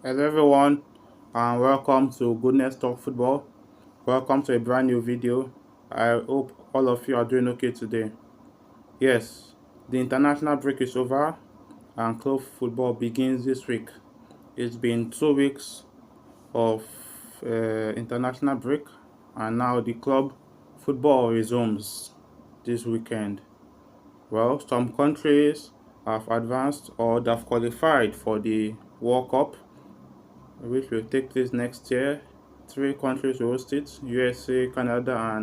Hello everyone and welcome to Goodness Talk Football. Welcome to a brand new video. I hope all of you are doing okay today. Yes, the international break is over and club football begins this week. It's been 2 weeks of international break and now the club football resumes this weekend. Well, some countries have advanced or they've qualified for the World Cup which will take place next year. Three countries will host it: USA, Canada,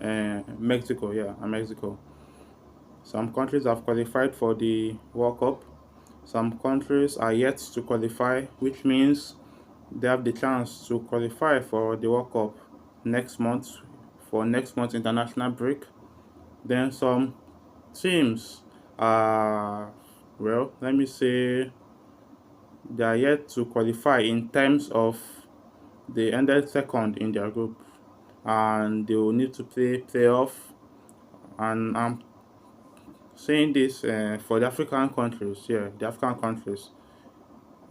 and Mexico. Yeah, and Mexico. Some countries have qualified for the World Cup. Some countries are yet to qualify, which means they have the chance to qualify for the World Cup next month for next month's international break. Then some teams are, well, let me say, they are yet to qualify in terms of they ended second in their group and they will need to play playoff. And I'm saying this for the African countries. Yeah, the African countries.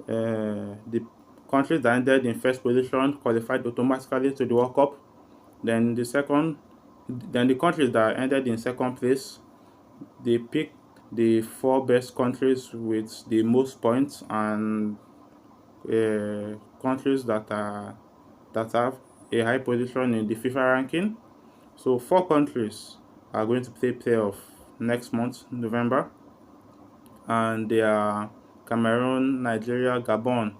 The countries that ended in first position qualified automatically to the World Cup. Then the countries that ended in second place, they picked the four best countries with the most points and countries that have a high position in the FIFA ranking. So four countries are going to play playoff next month, November, and they are Cameroon, Nigeria, Gabon,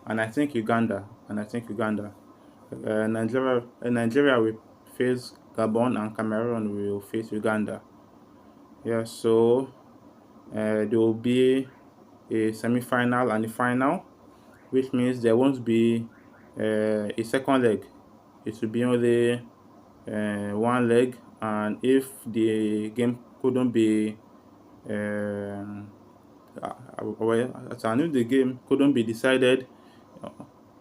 and I think Uganda. Nigeria will face Gabon, and Cameroon will face Uganda. Yeah, so there will be a semi-final and a final, which means there won't be a second leg. It will be only one leg, and if the game couldn't be and if the game couldn't be decided uh,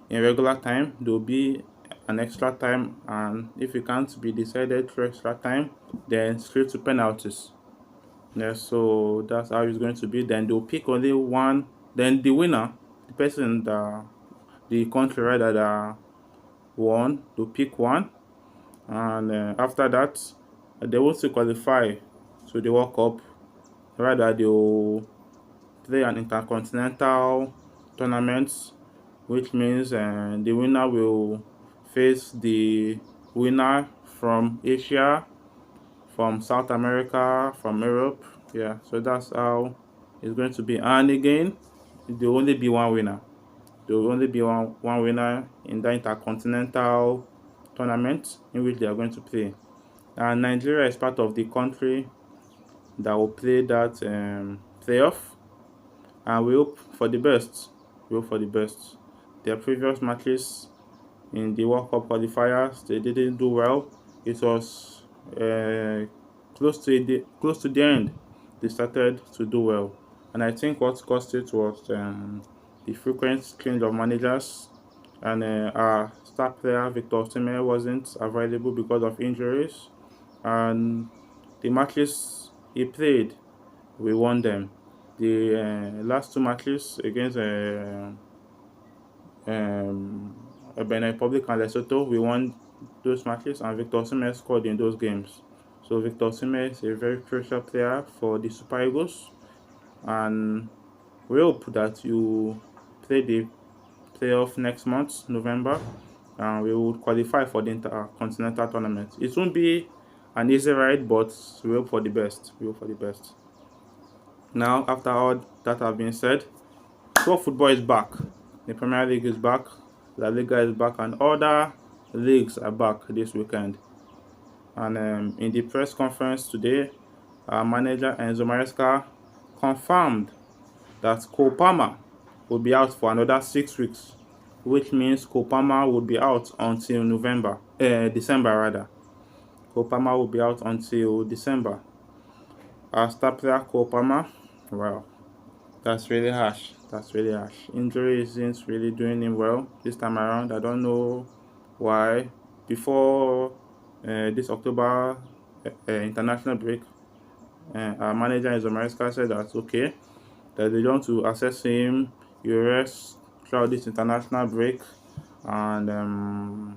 in regular time, there will be an extra time, and if it can't be decided through extra time, then straight to penalties. Yeah, so that's how it's going to be. Then they'll pick only one. Then the winner, the person that the country rather that won, they'll pick one, and after that, they want to qualify to the World Cup. Rather, they'll play an intercontinental tournament, which means the winner will face the winner from Asia, from South America, from Europe. Yeah, so that's how it's going to be. And again, there will only be one winner. There will only be one winner in the intercontinental tournament in which they are going to play. And Nigeria is part of the country that will play that playoff, and we hope for the best. We hope for the best. Their previous matches in the World Cup qualifiers, they didn't do well. It was close to the end. They started to do well, and I think what caused it was the frequent change of managers, and our star player Victor Osimhen wasn't available because of injuries, and the matches he played, we won them. The last two matches against um, Benin Republic and Lesotho, we won those matches, and Victor Osimhen scored in those games. So Victor Osimhen is a very crucial player for the Super Eagles, and we hope that you play the playoff next month, November, and we will qualify for the Intercontinental Tournament. It won't be an easy ride, but we hope for the best. We hope for the best. Now, after all that have been said, club football is back. The Premier League is back, La Liga is back, and other leagues are back this weekend. And in the press conference today, our manager Enzo Maresca confirmed that Cole Palmer will be out for another 6 weeks, which means Cole Palmer will be out until December rather. Cole Palmer will be out until December. Our star player Cole Palmer, well, that's really harsh. That's really harsh. Injury isn't really doing him well this time around. I don't know why. Before this October international break, our manager Enzo Maresca said that's okay, that they want to assess him, you rest throughout this international break, and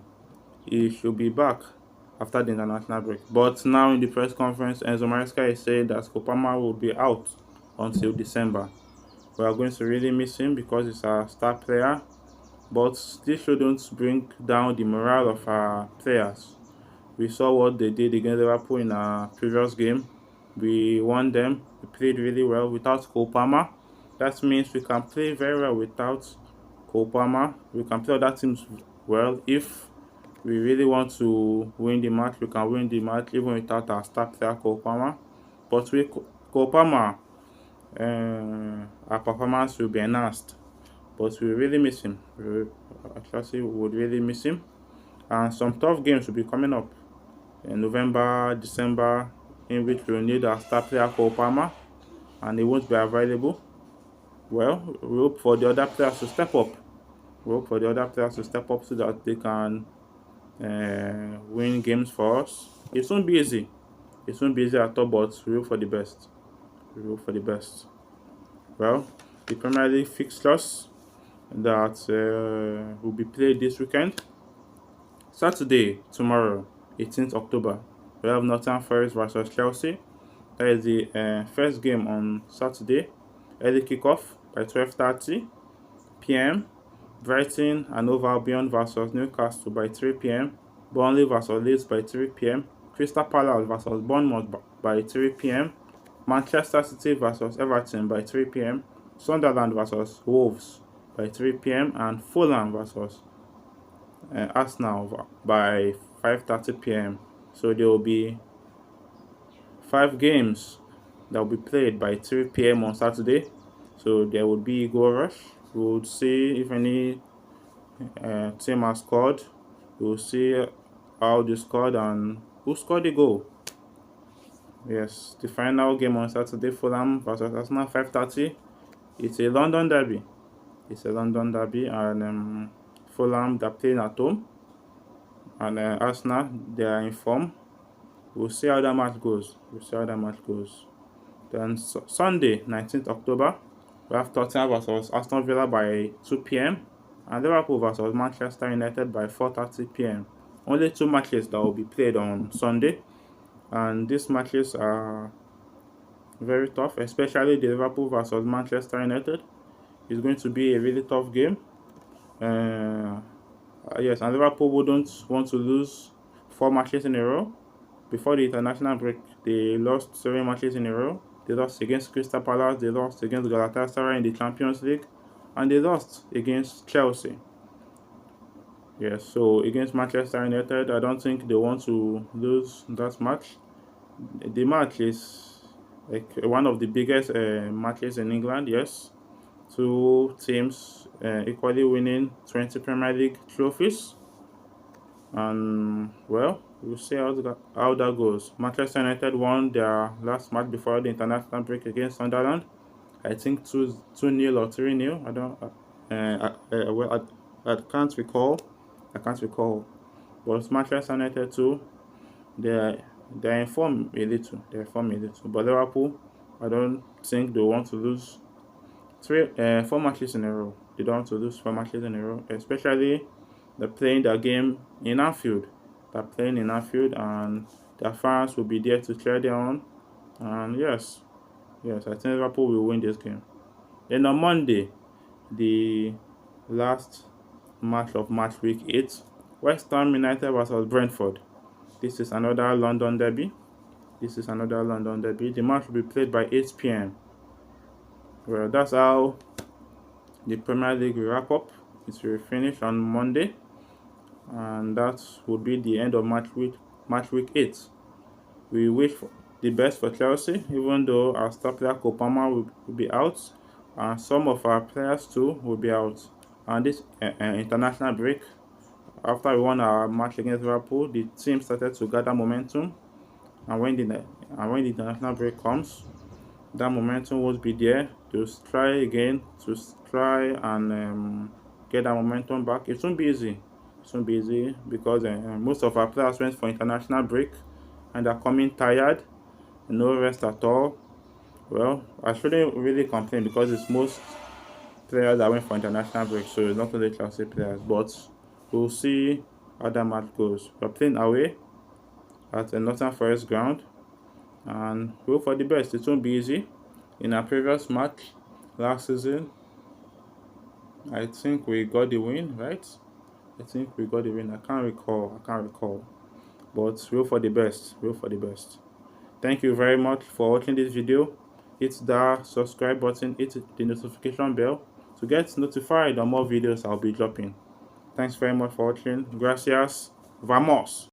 he should be back after the international break. But now in the press conference, Enzo Maresca is saying that Kopama will be out until December. We are going to really miss him because he's our star player, but this shouldn't bring down the morale of our players. We saw what they did against Liverpool in our previous game. We won them. We played really well without Kopama. That means we can play very well without Kopama. We can play other teams well. If we really want to win the match, we can win the match even without our star player Kopama. But with Kopama, our performance will be enhanced. But we really miss him. We would really miss him. And some tough games will be coming up in November, December, in which we will need our star player Kopama, and he won't be available. Well, we hope for the other players to step up. We hope for the other players to step up so that they can win games for us. It won't be easy. It won't be easy at all, but we hope for the best. We hope for the best. Well, the Premier League fixtures that will be played this weekend. Saturday, tomorrow, 18th October, we have Nottingham Forest versus Chelsea. That is the first game on Saturday. Early kickoff by 12:30 p.m. Brighton and Hove Albion versus Newcastle by 3 p.m. Burnley versus Leeds by 3 p.m. Crystal Palace versus Bournemouth by 3 p.m. Manchester City versus Everton by 3 p.m. Sunderland versus Wolves by 3 p.m. and Fulham versus Arsenal by 5:30 p.m. So there will be 5 games that will be played by 3 p.m. on Saturday. So there will be goal rush. We will see if any team has scored. We will see how they scored and who scored the goal. Yes, the final game on Saturday, Fulham versus Arsenal, 5:30. It's a London derby. It's a London derby, and Fulham, they're playing at home, and Arsenal, they are in form. We'll see how that match goes. Then Sunday, 19th October, we have Tottenham versus Aston Villa by 2 p.m. and Liverpool versus Manchester United by 4:30 p.m. Only 2 matches that will be played on Sunday, and these matches are very tough, especially the Liverpool versus Manchester United. It's going to be a really tough game. Yes, and Liverpool wouldn't want to lose 4 matches in a row. Before the international break, they lost 7 matches in a row. They lost against Crystal Palace, they lost against Galatasaray in the Champions League, and they lost against Chelsea. Yes, so against Manchester United, I don't think they want to lose that match. The match is like one of the biggest matches in England, yes. 2 teams equally winning 20 Premier League trophies. And well, we'll see how that goes. Manchester United won their last match before the international break against Sunderland. I think 2-0 or 3-0. I don't. Well, I can't recall. But Manchester United too. They're in form a little. But Liverpool, I don't think they want to lose 4 matches in a row. They don't want to lose 4 matches in a row, especially they're playing their game in Anfield. And their fans will be there to cheer them on. And yes, I think Liverpool will win this game. Then on Monday, the last match of match week 8, West Ham United versus Brentford. This is another London derby. The match will be played by 8 p.m. Well, that's how the Premier League will wrap up. It will finish on Monday, and that would be the end of match week 8. We wish for the best for Chelsea, even though our star player Kopama will be out, and some of our players too will be out. And this international break, after we won our match against Liverpool, the team started to gather momentum, and when the international break comes, that momentum won't be there to try and get that momentum back. It won't be easy. Because most of our players went for international break and are coming tired, no rest at all. Well, I shouldn't really complain because it's most players that went for international break, so it's not only Chelsea players. But we'll see how that match goes. We're playing away at a Nottingham Forest ground, and we hope for the best. It won't be easy. In our previous match last season, I think we got the win, right? I think we got the win. I can't recall. But we hope for the best. We hope for the best. Thank you very much for watching this video. Hit the subscribe button, hit the notification bell to get notified on more videos I'll be dropping. Thanks very much for watching. Gracias. Vamos.